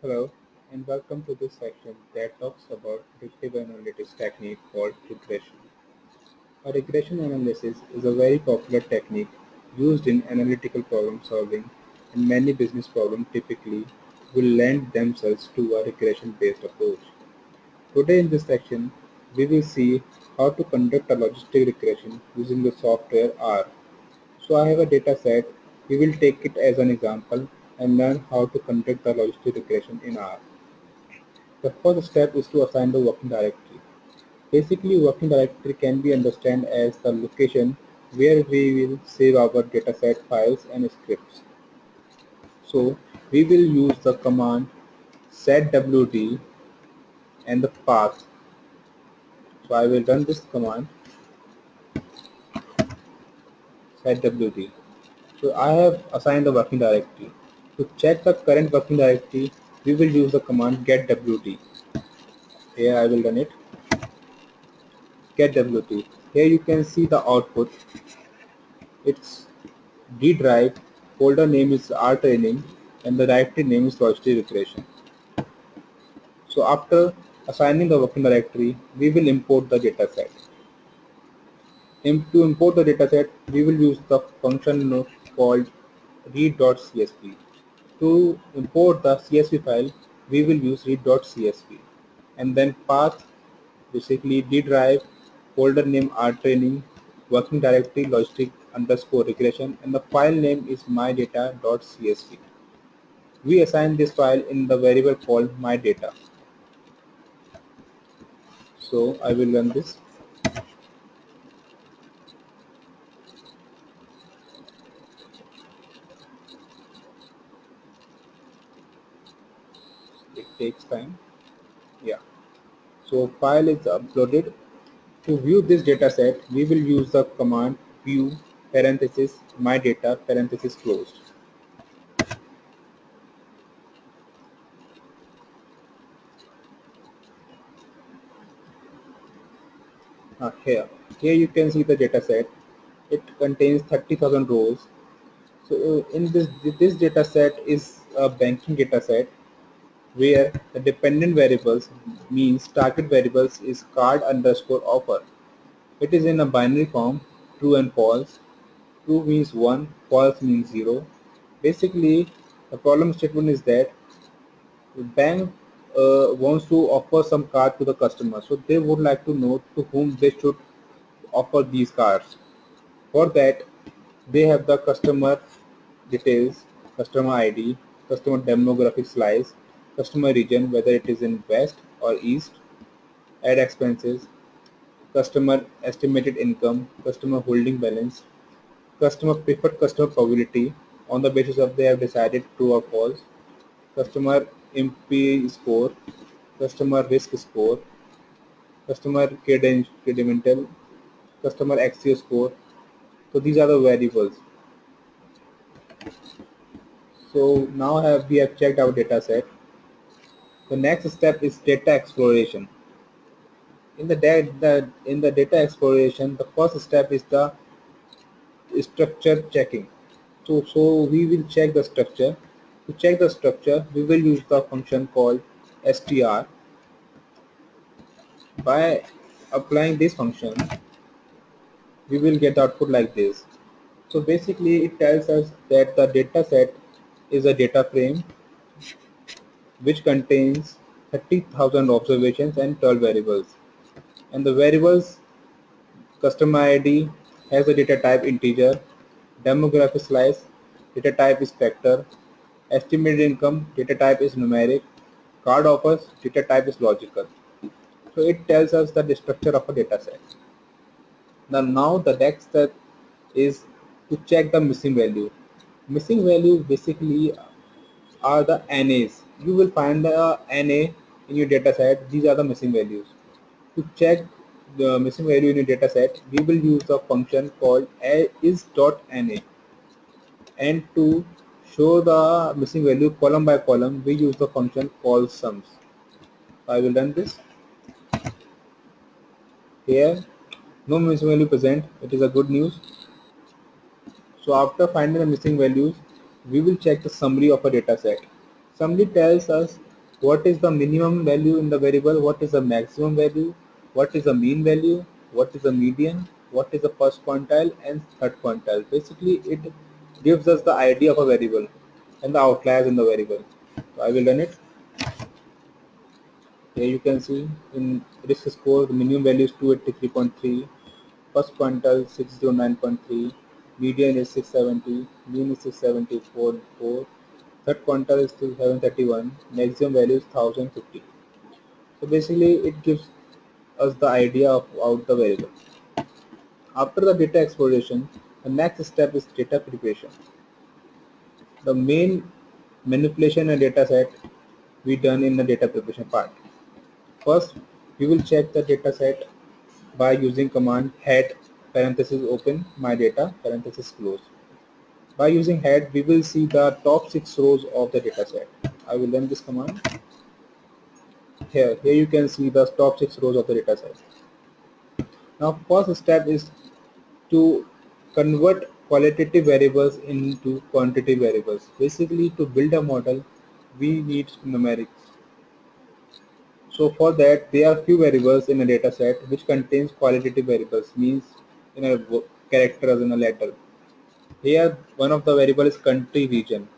Hello, and welcome to this section that talks about predictive analytics technique called regression. A regression analysis is a very popular technique used in analytical problem solving, and many business problems typically will lend themselves to a regression-based approach. Today in this section, we will see how to conduct a logistic regression using the software R. So I have a data set. We will take it as an example and learn how to conduct the logistic regression in R. The first step is to assign the working directory. Basically, working directory can be understood as the location where we will save our dataset files and scripts. So we will use the command setwd and the path. So I will run this command setwd. So I have assigned the working directory. To check the current working directory, we will use the command getwd. Here I will run it. Getwd. Here you can see the output. It's D drive, folder name is R training, and the directory name is logistic regression. So after assigning the working directory, we will import the dataset. To import the dataset, we will use the function called read.csv. To import the CSV file, we will use read.csv. And then path, basically D drive, folder name R training, working directory logistic underscore regression, and the file name is mydata.csv. We assign this file in the variable called myData. So I will run this. It takes time. Yeah. So file is uploaded. To view this dataset, we will use the command view parenthesis mydata parenthesis closed. Here you can see the dataset. It contains 30,000 rows. So in this dataset is a banking dataset where the dependent variables means target variables is card underscore offer. It is in a binary form, true and false. True means 1, false means 0. Basically, the problem statement is that the bank wants to offer some card to the customer. So they would like to know to whom they should offer these cards. For that, they have the customer details, customer ID, customer demographic slice, customer region, whether it is in west or east, add expenses, customer estimated income, customer holding balance, customer preferred customer probability on the basis of they have decided true or false, customer MP score, customer risk score, customer credimental, customer XCO score. So these are the variables. So now we have checked our data set. The next step is data exploration. In the data exploration, the first step is the structure checking. So we will check the structure. To check the structure, we will use the function called str. By applying this function, we will get the output like this. So basically, it tells us that the data set is a data frame which contains 30,000 observations and 12 variables. And the variables customer ID has a data type integer, demographic slice, data type is factor, estimated income, data type is numeric, card offers, data type is logical. So it tells us the structure of a data set. Now the next step is to check the missing value. Missing value basically are the NAs. You will find the NA in your data set. These are the missing values. To check the missing value in your data set, we will use the function called is.na. And to show the missing value column by column, we use the function call sums. I will run this. Here, no missing value present. It is a good news. So after finding the missing values, we will check the summary of a data set. Summary tells us What is the minimum value in the variable, what is the maximum value, what is the mean value, what is the median, what is the first quantile and third quantile. Basically it gives us the idea of a variable and the outliers in the variable. So I will run it. Here you can see in risk score the minimum value is 283.3, first quantile 609.3, median is 670, mean is 674.4, third quantile is 731, maximum value is 1050. So basically it gives us the idea of out the variable. After the data exploration, the next step is data preparation. The main manipulation and data set we done in the data preparation part. First, we will check the data set by using command head parenthesis open my data parenthesis close. By using head, we will see the top 6 rows of the data set. I will run this command. Here you can see the top 6 rows of the data set. Now, first step is to convert qualitative variables into quantitative variables. Basically, to build a model, we need numerics. So for that, there are few variables in a data set which contains qualitative variables, means in a character as in a letter. Here, one of the variable is country region,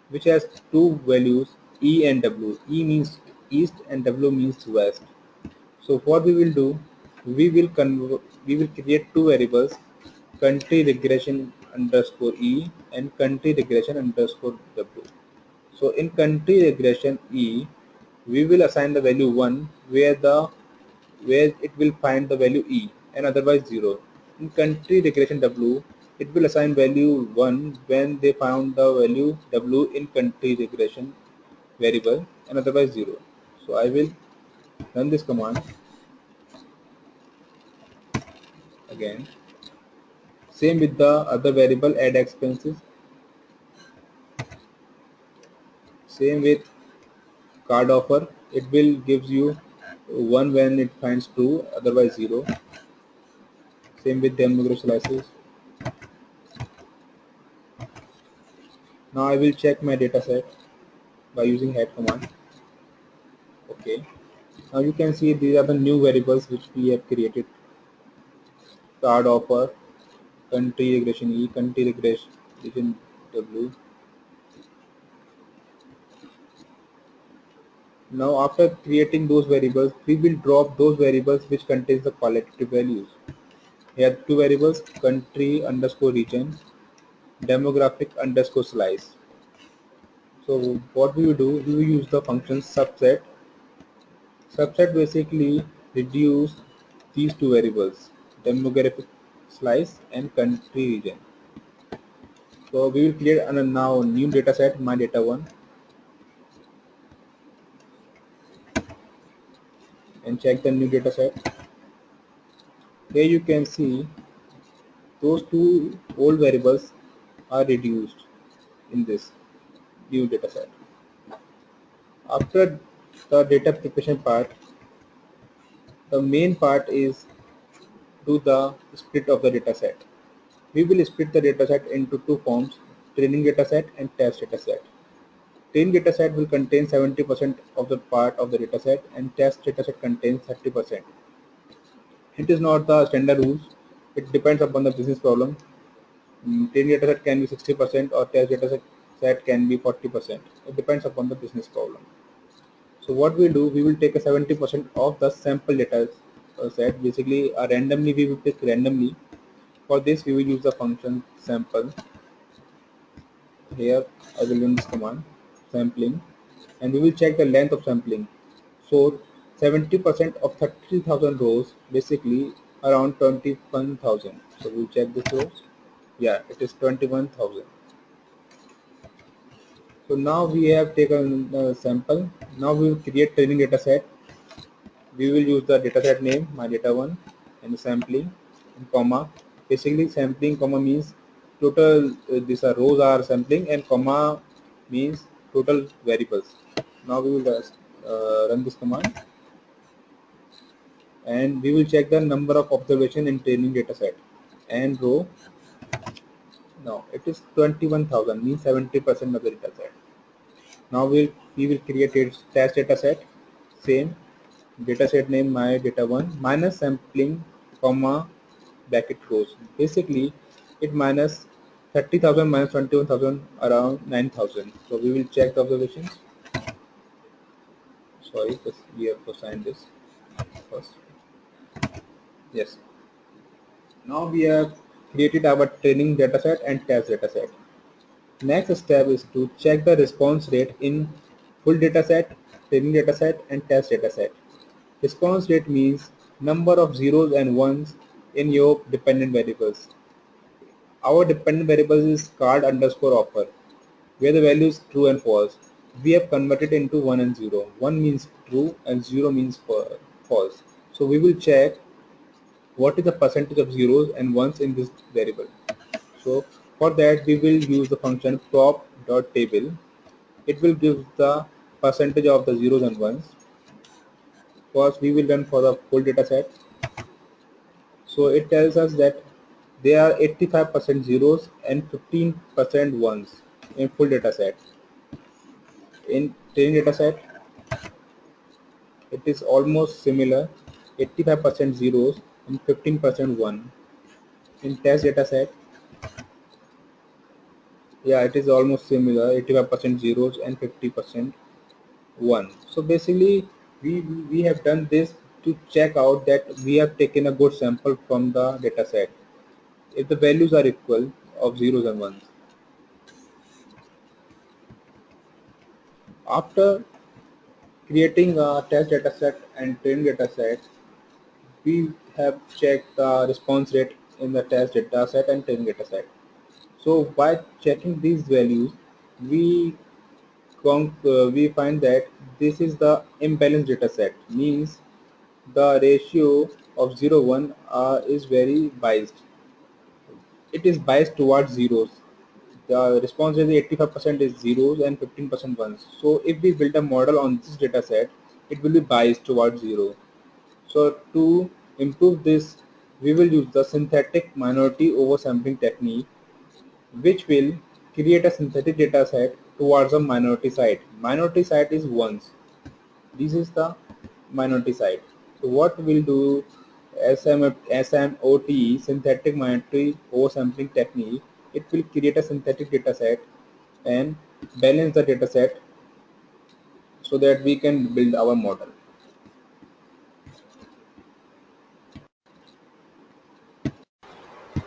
which has two values E and W. E means east and W means west. So what we will do, we will create two variables, country regression underscore E and country regression underscore W. So in country regression E, we will assign the value 1 where it will find the value E and otherwise 0. In country regression W, it will assign value 1 when they found the value W in country regression variable and otherwise 0. So I will run this command again. Same with the other variable add expenses. Same with card offer. It will gives you 1 when it finds true, otherwise 0. Same with demographic slices. Now I will check my data set by using head command. Okay. Now you can see these are the new variables which we have created. Card offer, country regression E, country regression W. Now after creating those variables, we will drop those variables which contains the qualitative values. Here two variables, country underscore region, demographic underscore slice. So what we will do, we will use the function subset. Subset basically reduce these two variables, demographic slice and country region. So we will create a now new data set, my data one, and check the new data set. Here you can see those two old variables are reduced in this new data set. After the data preparation part, the main part is do the split of the data set. We will split the data set into two forms, training data set and test data set. Training data set will contain 70% of the part of the data set and test data set contains 30%. It is not the standard rules. It depends upon the business problem. Training data set can be 60% or test data set can be 40%. It depends upon the business problem. So what we do, we will take a 70% of the sample data set. Basically, randomly we will pick randomly. For this, we will use the function sample. Here, I will run this command sampling, and we will check the length of sampling. So, 70% of 30,000 rows, basically around 21,000. So we'll check this rows. Yeah, it is 21,000. So now we have taken a sample. Now we will create training data set. We will use the dataset name my data one and sampling and comma. Basically sampling comma means total these are rows are sampling and comma means total variables. Now we will run this command and we will check the number of observation in training data set and row. Now it is 21,000 means 70% of the data set. Now we will create a test data set. Same data set name my data one minus sampling comma bracket close. Basically, it minus 30,000 minus 21,000 around 9,000. So we will check the observations. Sorry, just we have to sign this first. Yes. Now we have created our training dataset and test dataset. Next step is to check the response rate in full dataset, training dataset, and test dataset. Response rate means number of zeros and ones in your dependent variables. Our dependent variables is card underscore offer, where the value is true and false. We have converted into 1 and 0. 1 means true and 0 means false. So we will check what is the percentage of zeros and ones in this variable. So for that we will use the function prop.table. It will give the percentage of the zeros and ones. First we will run for the full data set. So it tells us that there are 85% zeros and 15% ones in full data set. In training data set it is almost similar, 85% zeros and 15% one. In test data set, yeah, it is almost similar, 85% zeros and 50% one. So basically we have done this to check out that we have taken a good sample from the data set if the values are equal of zeros and ones. After creating a test data set and training data set, we have checked the response rate in the test data set and training data set. So by checking these values, we we find that this is the imbalanced data set, means the ratio of 0 1 is very biased. It is biased towards zeros. The response rate 85% is zeros and 15% ones. So if we build a model on this data set, it will be biased towards zero. So to improve this, we will use the synthetic minority oversampling technique, which will create a synthetic data set towards a minority side. Minority side is ones. This is the minority side. So what we'll do, SMOT, synthetic minority oversampling technique, it will create a synthetic data set and balance the data set so that we can build our model.